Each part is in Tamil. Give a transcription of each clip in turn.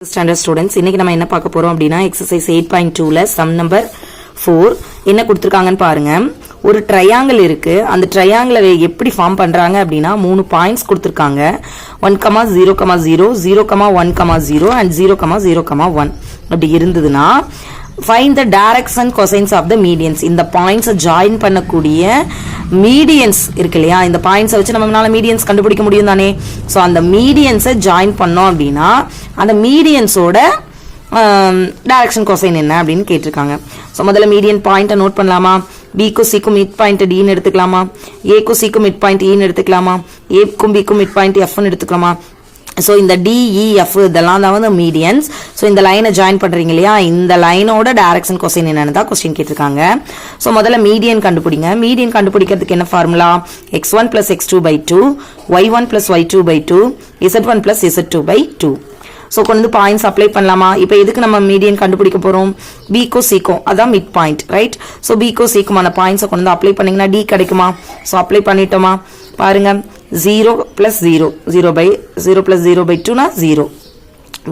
ஸ்டாண்டர்ட் ஸ்டூடெண்ட்ஸ், இன்னைக்கு நம்ம என்ன பார்க்க போறோம் அப்படின்னா எக்ஸசைஸ் 8.2ல சம் நம்பர் 4 என்ன கொடுத்துருக்காங்கன்னு பாருங்க. ஒரு ட்ரையாங்கிள் இருக்கு. அந்த ட்ரையாங்கிளை எப்படி ஃபார்ம் பண்றாங்க அப்படின்னா 3 பாயிண்ட்ஸ் கொடுத்துருக்காங்க. 1,0,0, 0,1,0 அண்ட் 0,0,1 அப்படி இருந்ததுன்னா find the directs and cosines of the medians. இந்த பாயிண்ட்ஸை ஜாயின் பண்ணக்கூடிய மீடியன்ஸ் இருக்கு இல்லையா, இந்த பாயிண்ட்ஸை வச்சு நம்மளால மீடியன்ஸ் கண்டுபிடிக்க முடியும் தானே. ஸோ அந்த மீடியன்ஸை ஜாயின் பண்ணோம் அப்படின்னா அந்த மீடியன்ஸோட டைரக்ஷன் கொசைன் என்ன அப்படின்னு கேட்டிருக்காங்க. ஸோ முதல்ல மீடியன் பாயிண்ட்டை நோட் பண்ணலாமா. பிக்கும் சிக்கும் மிட் பாயிண்ட் டின்னு எடுத்துக்கலாமா, ஏக்கும் சிக்கும் மிட் பாயிண்ட் இன்னு எடுத்துக்கலாமா, ஏக்கும் பிக்கும் மிட் பாயிண்ட் எஃப்னு எடுத்துக்கலாமா. ஸோ இந்த டிஇஎஃப் இதெல்லாம் தான் வந்து மீடியன்ஸ். ஸோ இந்த லைனை ஜாயின் பண்றீங்க இல்லையா, இந்த லைனோட டைரக்ஷன் கொஸ்டின் என்னன்னு தான் கொஸ்டின் கேட்டிருக்காங்க. ஸோ முதல்ல மீடியன் கண்டுபிடிங்க. மீடியன் கண்டுபிடிக்கிறதுக்கு என்ன formula, x1 plus x2/2, y1 plus y2/2, z1 plus z2/2. So கொண்டு பாயிண்ட்ஸ் அப்ளை பண்ணலாமா. இப்போ எதுக்கு நம்ம மீடியன் கண்டுபிடிக்க போறோம், பிக்கோ சிக்கோ அதான் மிட் பாயிண்ட், ரைட். ஸோ பிக்கோ சிக்குமான பாயிண்ட்ஸை கொண்டு அப்ளை பண்ணீங்கன்னா டி கிடைக்குமா. ஸோ அப்ளை பண்ணிட்டோமா, பாருங்க 0 plus 0, 0 plus 0/2 na 0,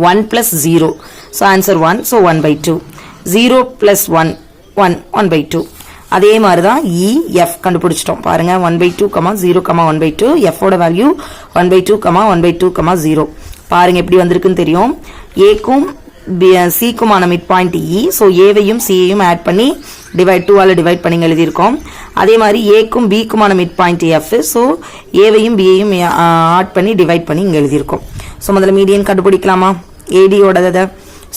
1 plus 0, so answer 1, so 1/2, 0 plus 1, 1/2. அதே மாதிரி தான் EF கண்டுபிடிச்சிட்டோம் பாருங்க. 1/2, 0, 1/2, F ஓட வேல்யூ 1/2, 1/2, 0. பாருங்க எப்படி வந்திருக்குன்னு தெரியும். ஏக்கும் சிக்குமான மிட் பாயிண்ட் இ. ஸோ ஏவையும் சியையும் ஆட் பண்ணி டிவைட் 2ஆல டிவைட் பண்ணி எழுதியிருக்கோம். அதே மாதிரி ஏக்கும் பிக்குமான மிட் பாயிண்ட் எஃப். ஸோ ஏவையும் பியையும் ஆட் பண்ணி டிவைட் பண்ணி இங்கே எழுதியிருக்கோம். ஸோ முதல்ல மீடியன் கண்டுபிடிக்கலாமா ஏடியோட.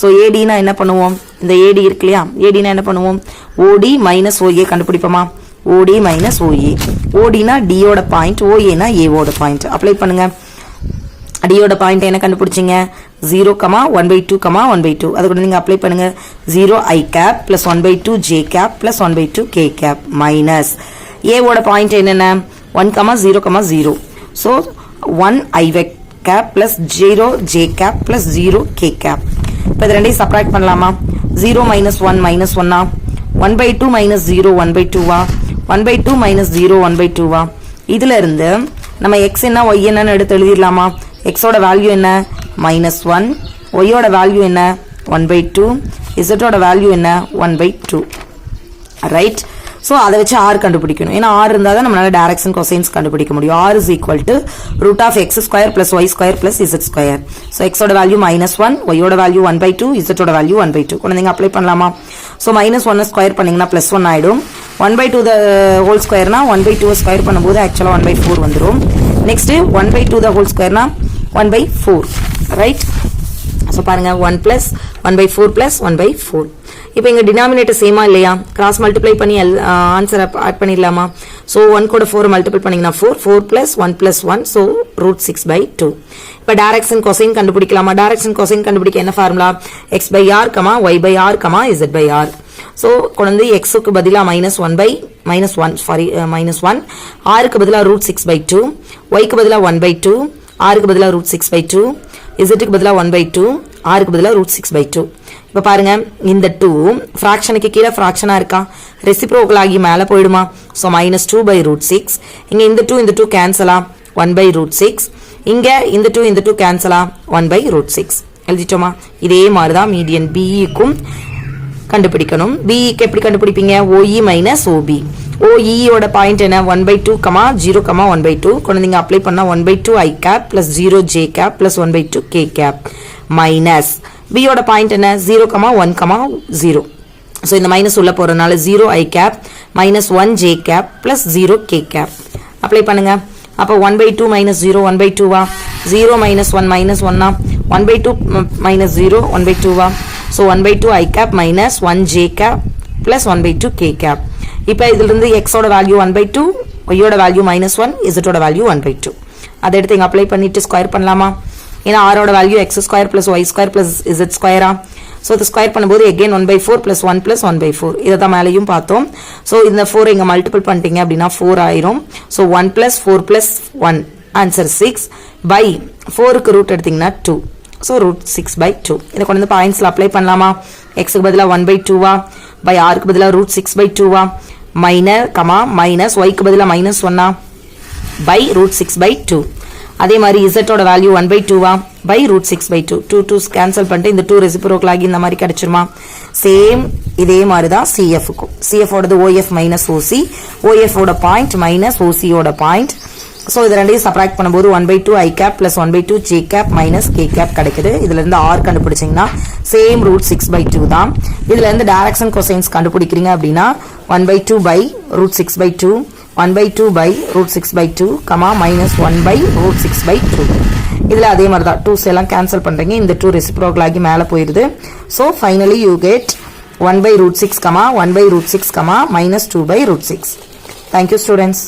ஸோ ஏடினா என்ன பண்ணுவோம், இந்த ஏடி இருக்கு இல்லையா, ஏடினா என்ன பண்ணுவோம், ஓடி மைனஸ் ஓஏ கண்டுபிடிப்போமா. ஓடி மைனஸ் ஓஏ. ஓடினா டியோட பாயிண்ட், ஓஏனா ஏவோட பாயிண்ட். அப்ளை பண்ணுங்க. டியோட பாயிண்ட் என்ன கண்டுபிடிச்சிங்க, 0, 1/2, 1/2. அது கூட நீங்க அப்ளை பண்ணுங்க. 0 i cap plus 1/2 j cap plus 1/2 k cap minus ஏவோட பாயிண்ட் என்னென்ன 1, 0, 0. So 1 i cap plus 0 j cap plus 0 k cap. இப்போ இது ரெண்டையும் சப்ராக்ட் பண்ணலாமா. 0 minus 1 minus 1 1/2 minus 0 1/2 1/2 minus 0 1/2. இதுல இருந்து நம்ம x என்ன y என்னன்னு எடுத்து எழுதிடலாமா. x ஓட வேல்யூ என்ன -1, y ஓட வேல்யூ என்ன 1/2, z ஓட வேல்யூ என்ன 1/2, ரைட். ஸோ அதை வச்சு r கண்டுபிடிக்கணும். ஏன்னா r இருந்தால் தான் நம்மளால டைரக்ஷன் கொசைன்ஸ் கண்டுபிடிக்க முடியும். r is equal to √(x² plus y² plus z². So x ஓட வேல்யூ -1, y ஓட வேல்யூ 1/2, z ஓட வேல்யூ 1/2. குழந்தைங்க அப்ளை பண்ணலாமா. ஸோ -1 ஸ்கொயர் பண்ணீங்கன்னா +1 ஆயிடும். 1/2 the whole square-னா 1/2 ஸ்கொயர் பண்ணும்போது ஆக்சுவலாக 1/4 வந்துடும். Next 1/2 the whole square-னா 1/4, right. So பாருங்க 1 plus 1/4 plus 1/4. இப்போ இங்க டினாமினேட்டர் சேமா இல்லையா, கிராஸ் மல்டிப்ளை பண்ணி ஆன்சர் ஆட் பண்ணிடலாமா. ஸோ 1 கூட 4 மல்டிபிள் பண்ணீங்கன்னா 4 plus 1 plus 1, ஸோ √6/2. இப்போ டைரக்ஷன் கொசைன் கண்டுபிடிக்கலாமா. டைரக்ஷன் கொசைன் கண்டுபிடிக்க என்ன formula, x/r, y/r, z/r. So கொண்டு எக்ஸுக்கு பதிலாக -1, ஆருக்கு பதிலாக √6/2, ஒய்க்கு பதிலாக 1/2, ஆருக்கு பதிலாக √6/2, இசட்டுக்கு பதிலாக 1/2, ஆருக்கு பதிலாக √6/2. இப்போ பாருங்க இந்த 2 ஃப்ராக்ஷனுக்கு கீழே ஃப்ராக்ஷனா இருக்கா, ரெசிப்ரோக்கல் ஆகி மேலே போயிடுமா. ஸோ -2/√6. இங்க இந்த 2 கேன்சலா 1/√6. இங்க இந்த 2 கேன்சலா 1/√6. எழுதிட்டோமா. இதே மாதிரி தான் மீடியன் பிஇக்கும் கண்டுபிடிக்கணும். பிஇக்கு எப்படி கண்டுபிடிப்பீங்க, OE மைனஸ் OB. OE ஓட பாயிண்ட் என்ன 1/2, 0, 1/2. கொண்டு அப்ளை பண்ணா 1/2 i cap plus 0 j cap plus 1/2 k cap minus B ஓட பாயிண்ட் என்ன 0, 1, 0. ஸோ இந்த மைனஸ் உள்ள போறதுனால 0 i cap minus 1 j cap plus 0 k cap apply பண்ணுங்க. அப்போ 1/2 minus 0 1/2 0 minus 1 minus 1 1/2 minus 0 1/2 so 1/2 i cap minus 1 j cap plus 1/2 k cap. இப்போ இதுல இருந்து x ஓட வேல்யூ 1/2, y ஓட வேல்யூ -1, z ஓட வேல்யூ 1/2. அதை எடுத்து இங்க அப்ளை பண்ணிட்டு ஸ்கொயர் பண்ணலாமா. ஏன்னா r ஓட value x² plus y² plus z². So இது ஸ்கொயர் பண்ணும்போது again 1/4 plus 1 plus 1/4. இதை தான் மேலேயும் பார்த்தோம். ஸோ இந்த 4 இங்க மல்டிபிள் பண்ணிட்டீங்க அப்படின்னா 4 ஆயிரும். So 1 plus 4 plus 1 answer 6 by 4க்கு ரூட் எடுத்தீங்கன்னா 2. ஸோ √6/2. இதை கொண்டு வந்து பாயிண்ட்ஸ்ல அப்ளை பண்ணலாமா. எக்ஸுக்கு பதிலாக 1/2 by ஆருக்கு பதிலாக √6/2 மைனஸ் ஒய்க்கு பதிலாக -1 by √6/2. அதே மாதிரி z ஓட value 1/2 by root 6 by 2. 2 2 cancel பண்ணிட்டு இந்த 2 ரெசிப்ரோக்கல் ஆகி இந்த மாதிரி கிடைச்சிருமா? சேம் இதே மாதிரி தான் CFக்கும். CF ஓடது OF minus OC, OF ஓட பாயிண்ட் மைனஸ் OC ஓட பாயிண்ட். ஸோ இது ரெண்டையும் சப்ராக்ட் பண்ணும்போது 1/2 I cap plus 1/2 J cap minus K cap கிடைக்குது. இதுல இருந்து R கண்டுபிடிச்சிங்கன்னா சேம் root 6 by 2 தான். இதுல இருந்து டைரக்ஷன் கொசைன்ஸ் கண்டுபிடிக்கிறீங்க அப்படின்னா 1/2 by root 6 by 2, 1/2 by root 6 by 2, minus 1 by root 6 by 2. இதுல அதே மாதிரி தான் 2s எல்லாம் கேன்சல் பண்றீங்க. இந்த 2 ரெசிப்ரோக்கல் ஆகி மேல போயிருது. So finally you get 1 by root 6, 1 by root 6, minus 2 by root 6. Thank you, students.